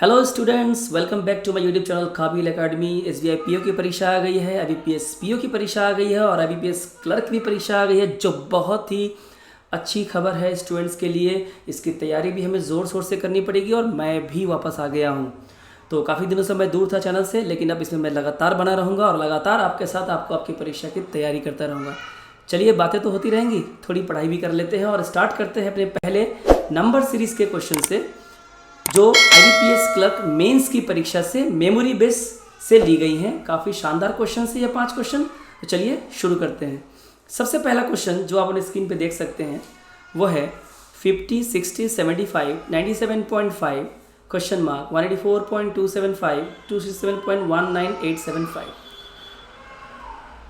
Hello students, welcome back to my YouTube channel Kabil Academy. SBI PO की परीक्षा आ गई है, आईबीपीएस पीओ की परीक्षा आ गई है और आईबीपीएस क्लर्क की परीक्षा आ गई है, जो बहुत ही अच्छी खबर है स्टूडेंट्स के लिए। इसकी तैयारी भी हमें ज़ोर शोर से करनी पड़ेगी और मैं भी वापस आ गया हूँ। तो काफ़ी दिनों से मैं दूर था चैनल से, लेकिन अब इसमें मैं लगातार बना रहूँगा और लगातार आपके साथ आपकी परीक्षा की तैयारी करता रहूँगा। चलिए, बातें तो होती रहेंगी, थोड़ी पढ़ाई भी कर लेते हैं और स्टार्ट करते हैं अपने पहले नंबर सीरीज़ के क्वेश्चन से, जो आईबीपीएस क्लर्क मेंस की परीक्षा से मेमोरी बेस से ली गई हैं। काफ़ी शानदार क्वेश्चन है ये 5 क्वेश्चन। तो चलिए शुरू करते हैं। सबसे पहला क्वेश्चन जो आप अपने स्क्रीन पे देख सकते हैं वो है 50, 60, 75, 97.5 क्वेश्चन मार्क 184.275 267.19875।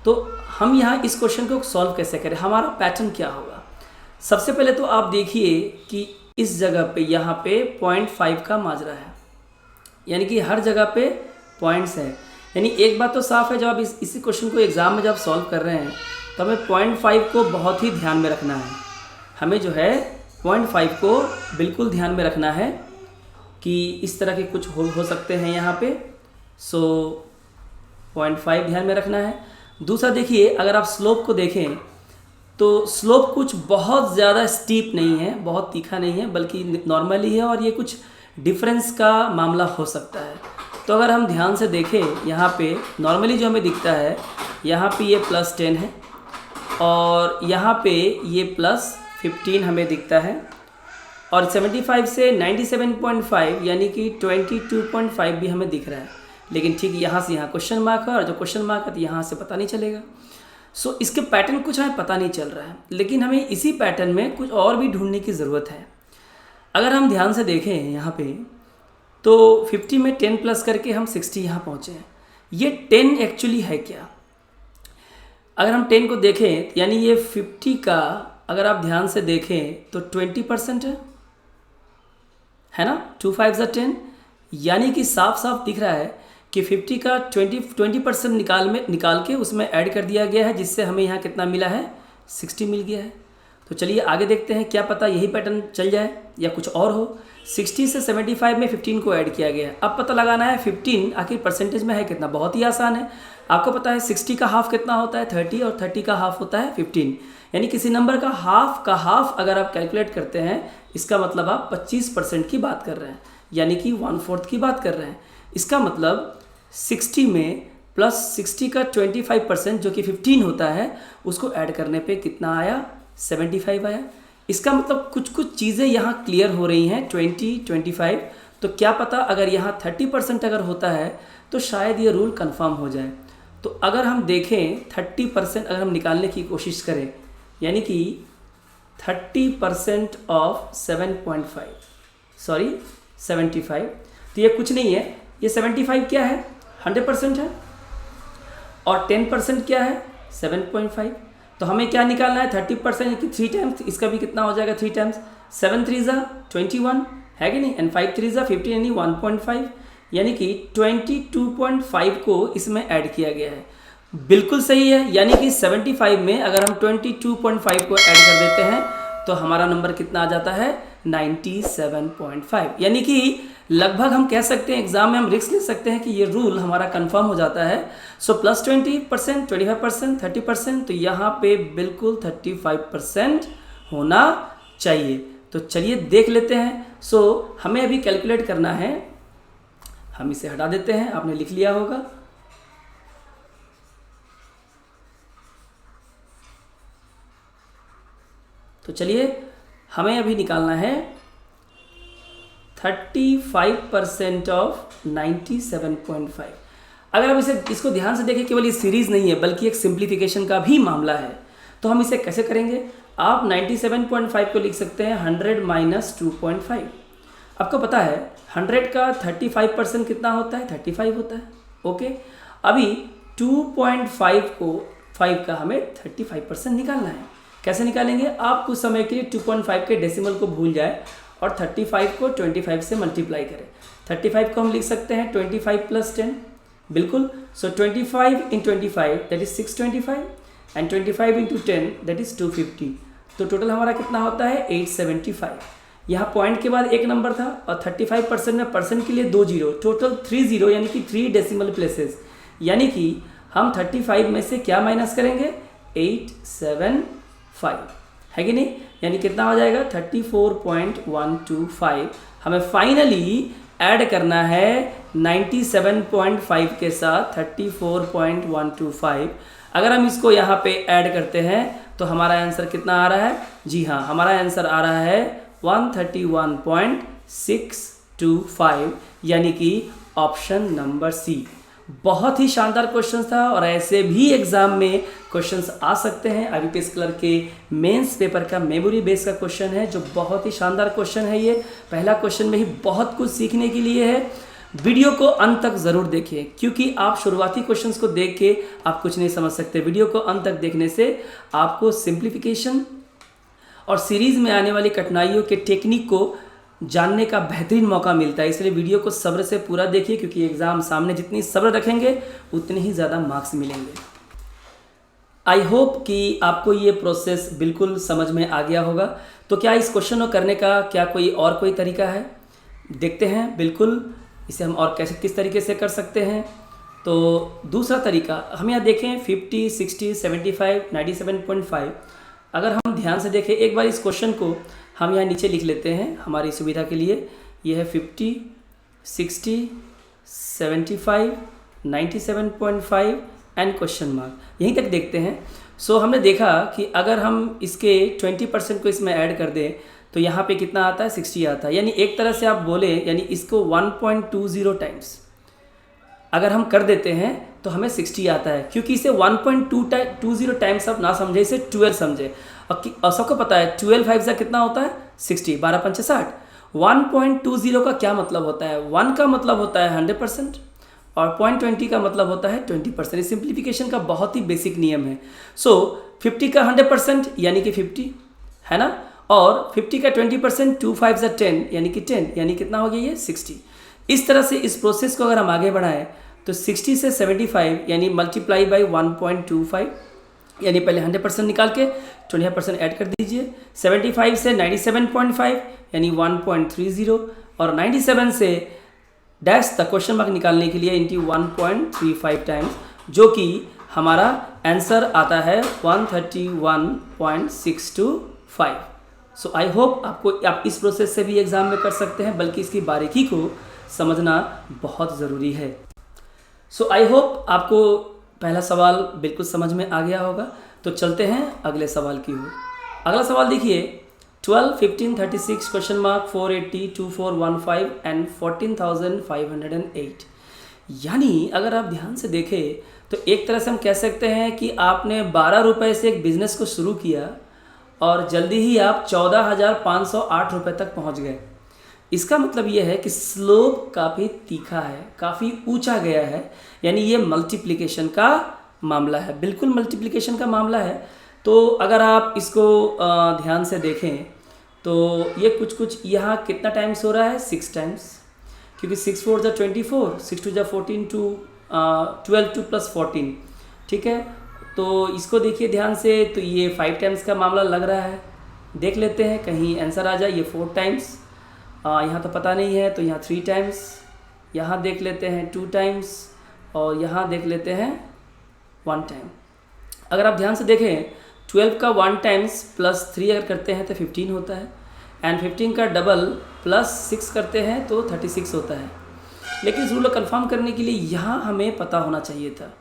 तो हम यहाँ इस क्वेश्चन को सॉल्व कैसे करें, हमारा पैटर्न क्या होगा। सबसे पहले तो आप देखिए कि इस जगह पे यहाँ पे 0.5 का माजरा है, यानी कि हर जगह पे पॉइंट्स है। यानी एक बात तो साफ है, जब आप इसी क्वेश्चन को एग्ज़ाम में जब सॉल्व कर रहे हैं तो हमें 0.5 को बहुत ही ध्यान में रखना है। हमें जो है 0.5 को बिल्कुल ध्यान में रखना है कि इस तरह के कुछ हो सकते हैं यहाँ पे। सो 0.5 ध्यान में रखना है। दूसरा देखिए, अगर आप स्लोप को देखें तो स्लोप कुछ बहुत ज़्यादा स्टीप नहीं है, बहुत तीखा नहीं है, बल्कि नॉर्मली है और ये कुछ डिफरेंस का मामला हो सकता है। तो अगर हम ध्यान से देखें यहाँ पे नॉर्मली जो हमें दिखता है, यहाँ पे ये +10 है और यहाँ पे ये +15 हमें दिखता है और 75 से 97.5 यानी कि 22.5 भी हमें दिख रहा है। लेकिन ठीक यहाँ से यहाँ क्वेश्चन मार्क है और जो क्वेश्चन मार्क है तो यहाँ से पता नहीं चलेगा। सो इसके पैटर्न कुछ हमें पता नहीं चल रहा है, लेकिन हमें इसी पैटर्न में कुछ और भी ढूंढने की ज़रूरत है। अगर हम ध्यान से देखें यहाँ पे तो 50 में 10 प्लस करके हम 60 यहाँ पहुँचे हैं। ये 10 एक्चुअली है क्या? अगर हम 10 को देखें यानी ये 50 का अगर आप ध्यान से देखें तो 20% है ना। 2 5 ज़ा 10, यानी कि साफ साफ दिख रहा है कि 50 का 20% निकाल के उसमें ऐड कर दिया गया है, जिससे हमें यहाँ कितना मिला है, 60 मिल गया है। तो चलिए आगे देखते हैं, क्या पता यही पैटर्न चल जाए या कुछ और हो। 60 से 75 में 15 को ऐड किया गया है। अब पता लगाना है 15 आखिर परसेंटेज में है कितना। बहुत ही आसान है, आपको पता है 60 का हाफ कितना होता है, 30, और 30 का हाफ होता है 15। यानी किसी नंबर का हाफ अगर आप कैलकुलेट करते हैं, इसका मतलब आप 25% की बात कर रहे हैं, यानी कि 1/4 की बात कर रहे हैं। इसका मतलब 60 में +60 का 25% जो कि 15 होता है, उसको ऐड करने पे कितना आया, 75 आया। इसका मतलब कुछ चीज़ें यहाँ क्लियर हो रही हैं। 20, 25, तो क्या पता अगर यहाँ 30% अगर होता है तो शायद ये रूल कंफर्म हो जाए। तो अगर हम देखें 30% अगर हम निकालने की कोशिश करें, यानी कि 30% ऑफ 75, तो ये कुछ नहीं है, ये 75 क्या है, 100% है, और 10% क्या है, 7.5। तो हमें क्या निकालना है, 30% की 3 टाइम्स, इसका भी कितना हो जाएगा, 3 टाइम्स। 7 3 ज़ा 21 है कि नहीं, एंड 5 3 ज़ा 15 यानी 1.5, यानी कि 22.5 को इसमें ऐड किया गया है। बिल्कुल सही है, यानी कि 75 में अगर हम 22.5 को ऐड कर देते हैं तो हमारा नंबर कितना आ जाता है, 97.5। यानी कि लगभग हम कह सकते हैं, एग्जाम में हम रिस्क ले सकते हैं कि ये रूल हमारा कंफर्म हो जाता है। सो +20%, 25%, 30%, तो यहाँ पे बिल्कुल 35% होना चाहिए। तो चलिए देख लेते हैं। सो हमें अभी कैलकुलेट करना है, हम इसे हटा देते हैं, आपने लिख लिया होगा। तो चलिए हमें अभी निकालना है 35% ऑफ 97.5। अगर आप इसको ध्यान से देखें, केवल ये सीरीज़ नहीं है बल्कि एक सिंप्लीफिकेशन का भी मामला है। तो हम इसे कैसे करेंगे, आप 97.5 को लिख सकते हैं 100 - 2.5। आपको पता है 100 का 35% कितना होता है, 35 होता है। ओके, अभी 2.5 को 5 का हमें 35% निकालना है। कैसे निकालेंगे, आप कुछ समय के लिए 2.5 के डेसिमल को भूल जाए और 35 को 25 से मल्टीप्लाई करें। 35 को हम लिख सकते हैं 25 + 10, बिल्कुल। सो 25 × 25 that is 625 and 25 × 10 that is 250। तो टोटल हमारा कितना होता है, 875। यहाँ पॉइंट के बाद एक नंबर था और 35% में परसेंट के लिए 2 जीरो, टोटल 3 जीरो यानी कि 3 डेसिमल प्लेसेस। यानी कि हम 35 में से क्या माइनस करेंगे, 875, है कि नहीं। यानी कितना हो जाएगा 34.125। हमें फाइनली ऐड करना है 97.5 के साथ 34.125। अगर हम इसको यहाँ पे ऐड करते हैं तो हमारा आंसर कितना आ रहा है, जी हाँ हमारा आंसर आ रहा है 131.625, यानी कि ऑप्शन नंबर सी। बहुत ही शानदार क्वेश्चन था और ऐसे भी एग्जाम में क्वेश्चंस आ सकते हैं। IBPS क्लर्क के मेंस पेपर का मेमोरी बेस का क्वेश्चन है जो बहुत ही शानदार क्वेश्चन है। ये पहला क्वेश्चन में ही बहुत कुछ सीखने के लिए है। वीडियो को अंत तक ज़रूर देखें क्योंकि आप शुरुआती क्वेश्चंस को देख के आप कुछ नहीं समझ सकते। वीडियो को अंत तक देखने से आपको सिंप्लीफिकेशन और सीरीज़ में आने वाली कठिनाइयों के टेक्निक को जानने का बेहतरीन मौका मिलता है। इसलिए वीडियो को सब्र से पूरा देखिए क्योंकि एग्ज़ाम सामने जितनी सब्र रखेंगे उतने ही ज़्यादा मार्क्स मिलेंगे। आई होप कि आपको ये प्रोसेस बिल्कुल समझ में आ गया होगा। तो क्या इस क्वेश्चन को करने का क्या कोई तरीका है, देखते हैं। बिल्कुल इसे हम और कैसे किस तरीके से कर सकते हैं। तो दूसरा तरीका हम यहाँ देखें 50, 60, 75, 97.5। अगर हम ध्यान से देखें एक बार इस क्वेश्चन को हम यहाँ नीचे लिख लेते हैं हमारी सुविधा के लिए। ये है 50, 60, 75, 97.5 एंड क्वेश्चन मार्क, यहीं तक देखते हैं। सो हमने देखा कि अगर हम इसके 20% को इसमें ऐड कर दें तो यहाँ पे कितना आता है, 60 आता है। यानी एक तरह से आप बोले यानी इसको 1.20 टाइम्स अगर हम कर देते हैं तो हमें 60 आता है। क्योंकि इसे 1.20 टाइम्स आप ना समझे, इसे 12 समझे। और सबको पता है 12 5 कितना होता है 60, 12 5 60। 1.20 का क्या मतलब होता है, 1 का मतलब होता है 100% और 0.20 का मतलब होता है 20%। इस सिंप्लीफिकेशन का बहुत ही बेसिक नियम है। सो 50 का 100% यानी कि 50 है ना, और 50 का 20% 2 5 10 यानी कि 10, यानी कितना हो गया ये 60। इस तरह से इस प्रोसेस को अगर हम आगे बढ़ाएं तो 60 से 75 यानी मल्टीप्लाई बाई 1.25, यानी पहले 100% निकाल के 20% ऐड कर दीजिए। 75 से 97.5 यानी 1.30 और 97 से डैश द क्वेश्चन मार्क निकालने के लिए इंटू 1.35 टाइम्स, जो कि हमारा आंसर आता है 131.625। सो आई होप आप इस प्रोसेस से भी एग्जाम में कर सकते हैं, बल्कि इसकी बारीकी को समझना बहुत ज़रूरी है। सो आई होप आपको पहला सवाल बिल्कुल समझ में आ गया होगा। तो चलते हैं अगले सवाल की ओर। अगला सवाल देखिए 12, 15, 36 क्वेश्चन मार्क 480, 2415 एंड 14,508। यानी अगर आप ध्यान से देखें तो एक तरह से हम कह सकते हैं कि आपने 12 रुपये से एक बिज़नेस को शुरू किया और जल्दी ही आप 14,508 रुपये तक पहुंच गए। इसका मतलब ये है कि स्लोप काफ़ी तीखा है, काफ़ी ऊंचा गया है। यानी ये मल्टीप्लिकेशन का मामला है, बिल्कुल मल्टीप्लिकेशन का मामला है। तो अगर आप इसको ध्यान से देखें तो ये कुछ यहाँ कितना टाइम्स हो रहा है, 6 टाइम्स, क्योंकि 6 4 जा 24, 6 2 जा 14, 12 2 + 14, ठीक है। तो इसको देखिए ध्यान से, तो ये 5 टाइम्स का मामला लग रहा है। देख लेते हैं कहीं आंसर आ जाए। ये 4 टाइम्स, यहाँ तो पता नहीं है, तो यहाँ 3 टाइम्स, यहाँ देख लेते हैं 2 टाइम्स और यहाँ देख लेते हैं 1 टाइम। अगर आप ध्यान से देखें 12 का 1 टाइम्स प्लस 3 अगर करते हैं तो 15 होता है, एंड 15 का डबल प्लस 6 करते हैं तो 36 होता है। लेकिन इस रूल को कंफर्म करने के लिए यहाँ हमें पता होना चाहिए था।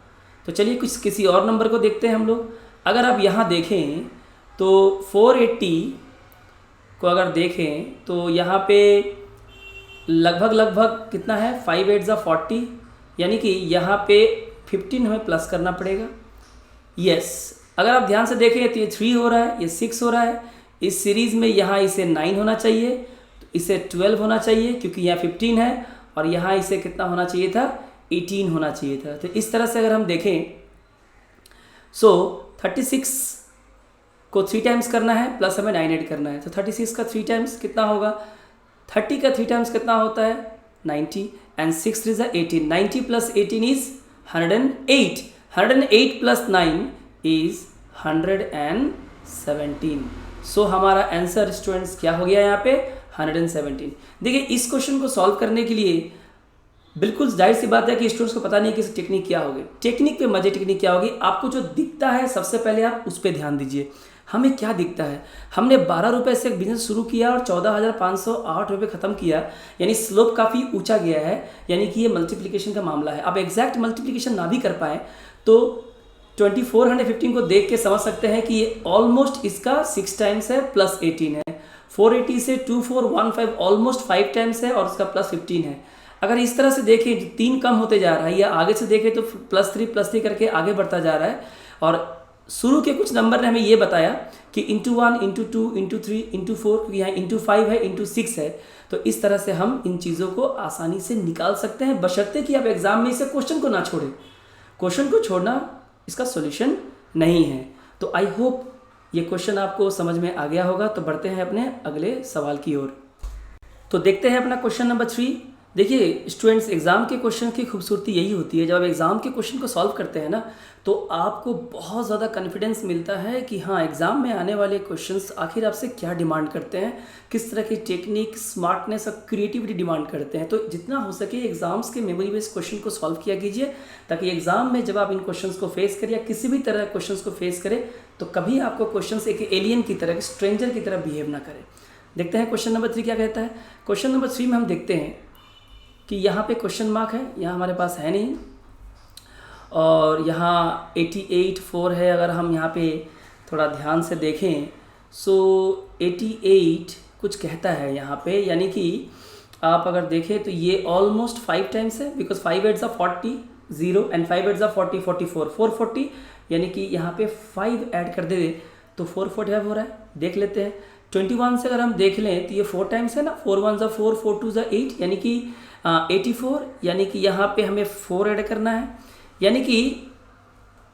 तो चलिए किसी और नंबर को देखते हैं हम लोग। अगर आप यहाँ देखें तो 480 को अगर देखें तो यहाँ पे लगभग कितना है, 5 8 जा 40, यानी कि यहाँ पे 15 हमें प्लस करना पड़ेगा। यस, अगर आप ध्यान से देखें तो ये 3 हो रहा है, ये 6 हो रहा है। इस सीरीज़ में यहाँ इसे 9 होना चाहिए, तो इसे 12 होना चाहिए क्योंकि यहाँ 15 है, और यहाँ इसे कितना होना चाहिए था, 18 होना चाहिए था। तो इस तरह से अगर हम देखें सो 36 को 3 टाइम्स करना है प्लस हमें 9 ऐड करना है, तो 36 का 3 टाइम्स कितना होगा, 30 का 3 टाइम्स कितना होता है 90, एंड 6 3 = 18, 90 + 18 इज़ 108, 108 + 9 इज़ 117। सो हमारा आंसर स्टूडेंट्स क्या हो गया यहाँ पे, 117। देखिए इस क्वेश्चन को सॉल्व करने के लिए बिल्कुल जाहिर सी बात है कि स्टूडेंट्स को पता नहीं कि इस टेक्निक क्या होगी। टेक्निक पे मजे, टेक्निक क्या होगी, आपको जो दिखता है सबसे पहले आप उस पर ध्यान दीजिए। हमें क्या दिखता है, हमने 12 रुपये से एक बिजनेस शुरू किया और 14,508 रुपये ख़त्म किया, यानी स्लोप काफ़ी ऊंचा गया है, यानी कि ये मल्टीप्लिकेशन का मामला है। आप एग्जैक्ट मल्टीप्लिकेशन ना भी कर पाए तो 2415 को देख के समझ सकते हैं कि ये ऑलमोस्ट इसका 6 टाइम्स है प्लस 18 है। 480 से 2415 ऑलमोस्ट 5 टाइम्स है और इसका प्लस 15 है। अगर इस तरह से देखें 3 कम होते जा रहा है, या आगे से देखें तो +3 करके आगे बढ़ता जा रहा है। और शुरू के कुछ नंबर ने हमें ये बताया कि *1, *2, *3, *4, क्योंकि यहाँ *5 है, *6 है। तो इस तरह से हम इन चीज़ों को आसानी से निकाल सकते हैं, बशर्ते कि आप एग्जाम में इसे क्वेश्चन को ना छोड़ें। क्वेश्चन को छोड़ना इसका सॉल्यूशन नहीं है। तो आई होप ये क्वेश्चन आपको समझ में आ गया होगा। तो बढ़ते हैं अपने अगले सवाल की ओर। तो देखते हैं अपना क्वेश्चन नंबर 3। देखिए स्टूडेंट्स, एग्ज़ाम के क्वेश्चन की खूबसूरती यही होती है, जब आप एग्ज़ाम के क्वेश्चन को सॉल्व करते हैं ना, तो आपको बहुत ज़्यादा कॉन्फिडेंस मिलता है कि हाँ, एग्ज़ाम में आने वाले क्वेश्चंस आखिर आपसे क्या डिमांड करते हैं, किस तरह की टेक्निक, स्मार्टनेस और क्रिएटिविटी डिमांड करते हैं। तो जितना हो सके एग्ज़ाम्स के मेमोरी बेस्ड क्वेश्चन को सॉल्व किया कीजिए, ताकि एग्ज़ाम में जब आप इन क्वेश्चन को फेस करें या किसी भी तरह क्वेश्चन को फेस करें तो कभी आपको क्वेश्चन एक एलियन की तरह, स्ट्रेंजर की तरह बिहेव ना करें। देखते हैं क्वेश्चन नंबर 3 क्या कहता है। क्वेश्चन नंबर 3 में हम देखते हैं कि यहाँ पे क्वेश्चन मार्क है, यहाँ हमारे पास है नहीं, और यहाँ 88.4 है। अगर हम यहाँ पे थोड़ा ध्यान से देखें सो 88 कुछ कहता है यहाँ पे, यानी कि आप अगर देखें तो ये ऑलमोस्ट 5 टाइम्स है, बिकॉज 5 8 40 0 एंड 5 8 40 44 440, यानी कि यहाँ पे 5 ऐड कर दे तो 445 हो रहा है। देख लेते हैं 21 से अगर हम देख लें तो ये 4 टाइम्स है ना, 4 1 4 4 2 8, यानी कि 84, यानी कि यहाँ पे हमें 4 ऐड करना है। यानी कि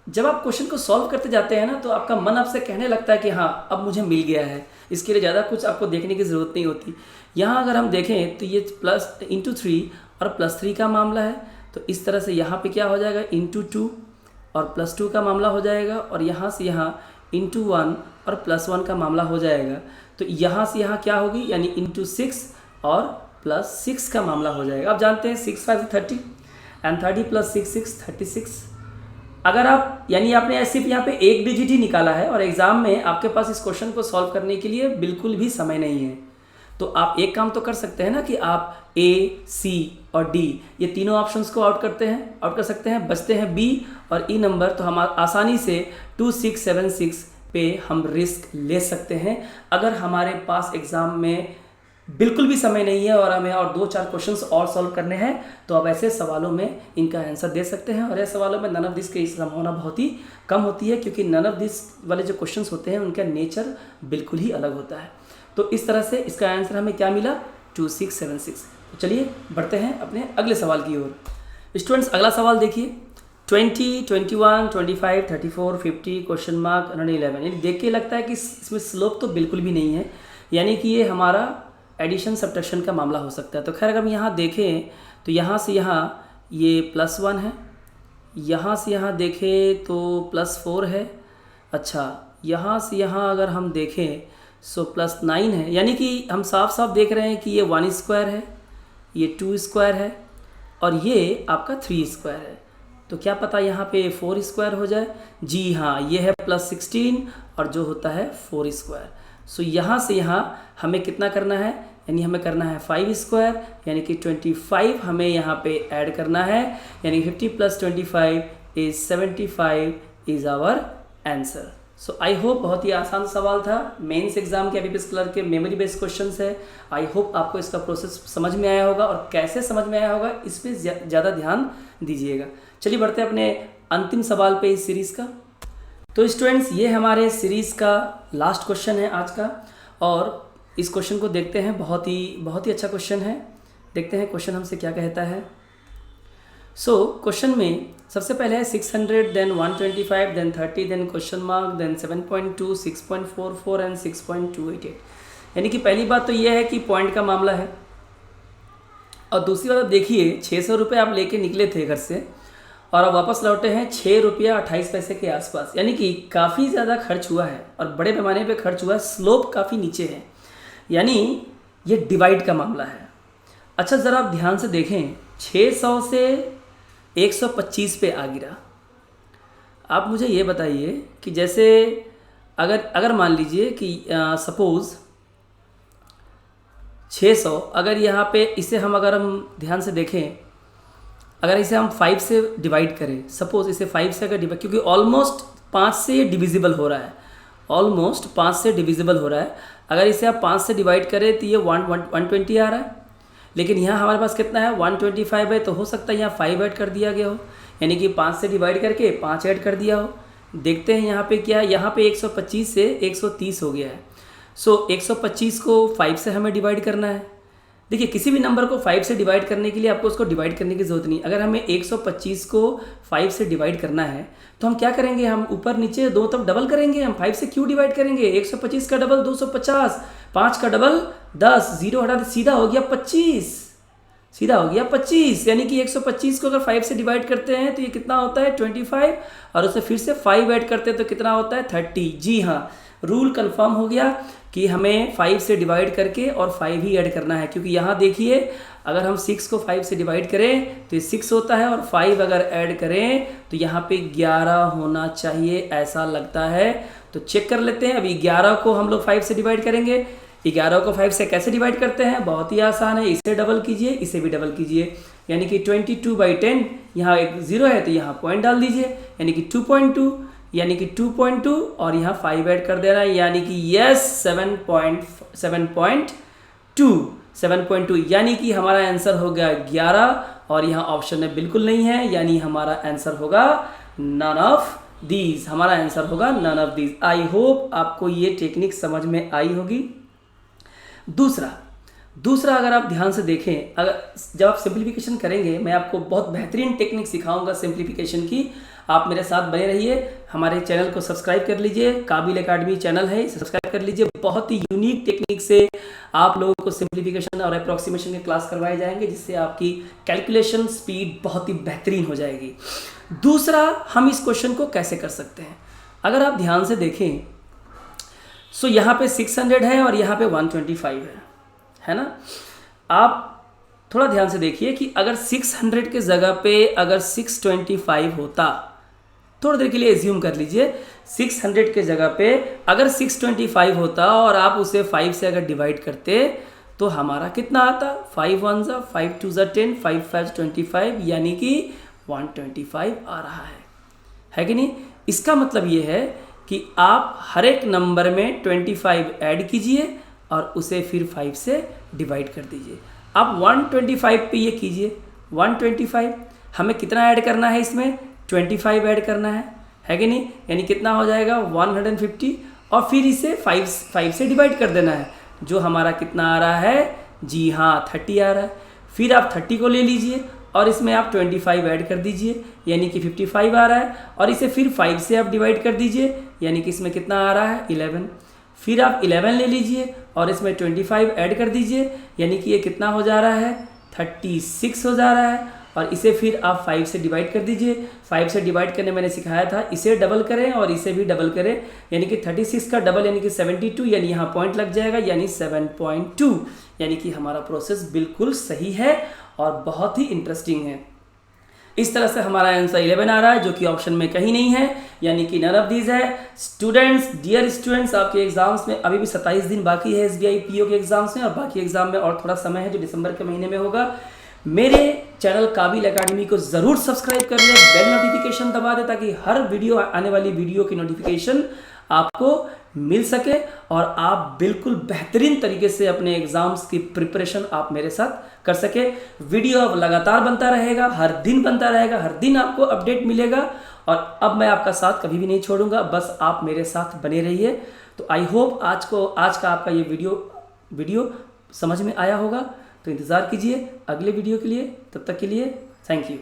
जब आप क्वेश्चन को सॉल्व करते जाते हैं ना, तो आपका मन आपसे कहने लगता है कि हाँ अब मुझे मिल गया है, इसके लिए ज़्यादा कुछ आपको देखने की ज़रूरत नहीं होती। यहाँ अगर हम देखें तो ये +3 और +3 का मामला है, तो इस तरह से यहाँ पे क्या हो जाएगा *2 और +2 का मामला हो जाएगा, और यहाँ से यहाँ *1 और +1 का मामला हो जाएगा। तो यहाँ से यहाँ क्या होगी, यानी *6 और +6 का मामला हो जाएगा। आप जानते हैं 6 5 30 एंड 30 + 6 6 36। अगर आप, यानी आपने सिर्फ यहाँ पे एक डिजिट ही निकाला है और एग्ज़ाम में आपके पास इस क्वेश्चन को सॉल्व करने के लिए बिल्कुल भी समय नहीं है, तो आप एक काम तो कर सकते हैं ना कि आप A, C और D ये तीनों ऑप्शंस को आउट कर सकते हैं, बचते हैं B और E नंबर। तो हम आसानी से 2676 पे हम रिस्क ले सकते हैं। अगर हमारे पास एग्ज़ाम में बिल्कुल भी समय नहीं है और हमें और 2-4 क्वेश्चंस और सॉल्व करने हैं, तो आप ऐसे सवालों में इनका आंसर दे सकते हैं। और ऐसे सवालों में नन ऑफ दिस की संभावना बहुत ही कम होती है, क्योंकि नन ऑफ दिस वाले जो क्वेश्चंस होते हैं उनका नेचर बिल्कुल ही अलग होता है। तो इस तरह से इसका आंसर हमें क्या मिला, 2676। तो चलिए बढ़ते हैं अपने अगले सवाल की ओर। स्टूडेंट्स, अगला सवाल देखिए 20, 21, 25, 34, 50 क्वेश्चन मार्क 111। यानी देख के लगता है कि इसमें स्लोप तो बिल्कुल भी नहीं है, यानी कि ये हमारा एडिशन सब्ट्रैक्शन का मामला हो सकता है। तो खैर अगर हम यहाँ देखें तो यहाँ से यहाँ ये +1 है, यहाँ से यहाँ देखें तो +4 है। अच्छा, यहाँ से यहाँ अगर हम देखें सो +9 है, यानी कि हम साफ साफ देख रहे हैं कि ये 1 स्क्वायर है, ये 2 स्क्वायर है और ये आपका 3 स्क्वायर है। तो क्या पता यहाँ पे 4 स्क्वायर हो जाए। जी हाँ, ये है +16 और जो होता है 4 स्क्वायर। सो यहाँ से यहाँ हमें कितना करना है, यानी हमें करना है 5 स्क्वायर, यानी कि 25 हमें यहाँ पे ऐड करना है, यानी 50 + 25 = 75 is our answer. So I hope बहुत ही आसान सवाल था। मेंस एग्जाम के IBPS क्लर्क के मेमोरी बेस्ड क्वेश्चंस है। आई होप आपको इसका प्रोसेस समझ में आया होगा, और कैसे समझ में आया होगा इस पर ज़्यादा ध्यान दीजिएगा। चलिए बढ़ते हैं अपने अंतिम सवाल पे इस सीरीज़ का। तो स्टूडेंट्स, ये हमारे सीरीज़ का लास्ट क्वेश्चन है आज का, और इस क्वेश्चन को देखते हैं। बहुत ही अच्छा क्वेश्चन है। देखते हैं क्वेश्चन हमसे क्या कहता है। सो क्वेश्चन में सबसे पहले है 600, then 125, then 30, then question mark, then 7.2, 6.44 and 6.288। यानी कि पहली बात तो यह है कि पॉइंट का मामला है, और दूसरी बात देखिए 600 रुपये आप लेके निकले थे घर से और अब वापस लौटे हैं 6 रुपया 28 पैसे के आसपास। यानी कि काफ़ी ज़्यादा खर्च हुआ है और बड़े पैमाने पे खर्च हुआ है, स्लोप काफ़ी नीचे है। यानी ये डिवाइड का मामला है। अच्छा ज़रा आप ध्यान से देखें, 600 से 125 पे आ गिरा। आप मुझे ये बताइए कि जैसे अगर मान लीजिए कि सपोज़ 600, अगर यहाँ पे इसे अगर हम ध्यान से देखें, अगर इसे हम 5 से डिवाइड करें, सपोज़ इसे 5 से अगर डिवाइड, क्योंकि ऑलमोस्ट 5 से डिविजिबल हो रहा है, ऑलमोस्ट 5 से डिविजिबल हो रहा है। अगर इसे आप 5 से डिवाइड करें तो ये 120 आ रहा है, लेकिन यहाँ हमारे पास कितना है, 125 है, तो हो सकता है यहाँ 5 ऐड कर दिया गया हो, यानी कि 5 से डिवाइड करके 5 ऐड कर दिया हो। देखते हैं यहाँ पे क्या है, यहाँ पे 125 से 130 हो गया है। सो 125 को 5 से हमें डिवाइड करना है। देखिए किसी भी नंबर को 5 से डिवाइड करने के लिए आपको उसको डिवाइड करने की ज़रूरत नहीं। अगर हमें 125 को 5 से डिवाइड करना है तो हम क्या करेंगे, हम ऊपर नीचे दो तरफ डबल करेंगे। हम 5 से क्यों डिवाइड करेंगे, 125 का डबल 250, 5 का डबल 10, 0 हटा दे, सीधा हो गया 25, सीधा हो गया 25। यानी कि 125 को अगर 5 से डिवाइड करते हैं तो ये कितना होता है 25, और उसे फिर से 5 ऐड करते हैं तो कितना होता है 30। जी हाँ, रूल कंफर्म हो गया कि हमें 5 से डिवाइड करके और 5 ही ऐड करना है, क्योंकि यहाँ देखिए अगर हम 6 को 5 से डिवाइड करें तो ये 6 होता है, और 5 अगर ऐड करें तो यहाँ पे 11 होना चाहिए, ऐसा लगता है। तो चेक कर लेते हैं। अभी 11 को हम लोग 5 से डिवाइड करेंगे। 11 को 5 से कैसे डिवाइड करते हैं, बहुत ही आसान है, इसे डबल कीजिए, इसे भी डबल कीजिए, यानी कि 22/10। यहाँ एक 0 है तो यहाँ पॉइंट डाल दीजिए, यानी कि 2.2, यानी कि 2.2, और यहाँ 5 ऐड कर देना है, यानी कि यस 7.2, यानी कि हमारा आंसर हो गया 11, और यहाँ ऑप्शन में बिल्कुल नहीं है, यानी हमारा आंसर होगा नन ऑफ दीज, हमारा आंसर होगा none of these. I hope आपको ये टेक्निक समझ में आई होगी। दूसरा अगर आप ध्यान से देखें, अगर जब आप सिंप्लीफिकेशन करेंगे, मैं आपको बहुत बेहतरीन टेक्निक सिखाऊंगा सिंप्लीफिकेशन की। आप मेरे साथ बने रहिए, हमारे चैनल को सब्सक्राइब कर लीजिए, काबिल एकेडमी चैनल है, सब्सक्राइब कर लीजिए। बहुत ही यूनिक टेक्निक से आप लोगों को सिंप्लीफिकेशन और अप्रॉक्सीमेशन के क्लास करवाए जाएंगे, जिससे आपकी कैलकुलेशन स्पीड बहुत ही बेहतरीन हो जाएगी। दूसरा, हम इस क्वेश्चन को कैसे कर सकते हैं, अगर आप ध्यान से देखें, सो यहाँ पे 600 है और यहाँ पे 125 है ना। आप थोड़ा ध्यान से देखिए कि अगर 600 के जगह पे अगर 625 होता, थोड़ी देर के लिए एज्यूम कर लीजिए 600 के जगह पे अगर 625 होता और आप उसे 5 से अगर डिवाइड करते तो हमारा कितना आता, 5 1 जा 5 2 जा 10, 5 5 25, यानी कि 125 आ रहा है कि नहीं। इसका मतलब ये है कि आप हर एक नंबर में 25 ऐड कीजिए और उसे फिर 5 से डिवाइड कर दीजिए। आप 125 पे ये कीजिए, 125 हमें कितना ऐड करना है, इसमें 25 ऐड करना है कि नहीं, यानी कितना हो जाएगा 150, और फिर इसे 5 से डिवाइड कर देना है, जो हमारा कितना आ रहा है, जी हाँ 30 आ रहा है। फिर आप 30 को ले लीजिए और इसमें आप 25 ऐड कर दीजिए, यानी कि 55 आ रहा है, और इसे फिर 5 से आप डिवाइड कर दीजिए, यानी कि इसमें कितना आ रहा है 11। फिर आप 11 ले लीजिए और इसमें 25 ऐड कर दीजिए, यानी कि ये कितना हो जा रहा है 36 हो जा रहा है, और इसे फिर आप 5 से डिवाइड कर दीजिए। 5 से डिवाइड करने मैंने सिखाया था, इसे डबल करें और इसे भी डबल करें, यानी कि 36 का डबल यानी कि 72, यानी यहाँ पॉइंट लग जाएगा, यानी 7.2, यानी कि हमारा प्रोसेस बिल्कुल सही है और बहुत ही इंटरेस्टिंग है। इस तरह से हमारा आंसर 11 आ रहा है, जो कि ऑप्शन में कहीं नहीं है, यानी कि नन ऑफ दीज है। स्टूडेंट्स, डियर स्टूडेंट्स, आपके एग्जाम्स में अभी भी 27 दिन बाकी है SBI PO के एग्जाम्स में, और बाकी एग्जाम में और थोड़ा समय है जो दिसंबर के महीने में होगा। मेरे चैनल काबिल एकेडमी को ज़रूर सब्सक्राइब कर लें, बेल नोटिफिकेशन दबा दें, ताकि हर वीडियो आने वाली वीडियो की नोटिफिकेशन आपको मिल सके और आप बिल्कुल बेहतरीन तरीके से अपने एग्जाम्स की प्रिपरेशन आप मेरे साथ कर सके। वीडियो अब लगातार बनता रहेगा, हर दिन बनता रहेगा, हर दिन आपको अपडेट मिलेगा, और अब मैं आपका साथ कभी भी नहीं छोड़ूंगा, बस आप मेरे साथ बने रहिए। तो आई होप आज का आपका ये वीडियो समझ में आया होगा। तो इंतज़ार कीजिए अगले वीडियो के लिए, तब तक के लिए थैंक यू।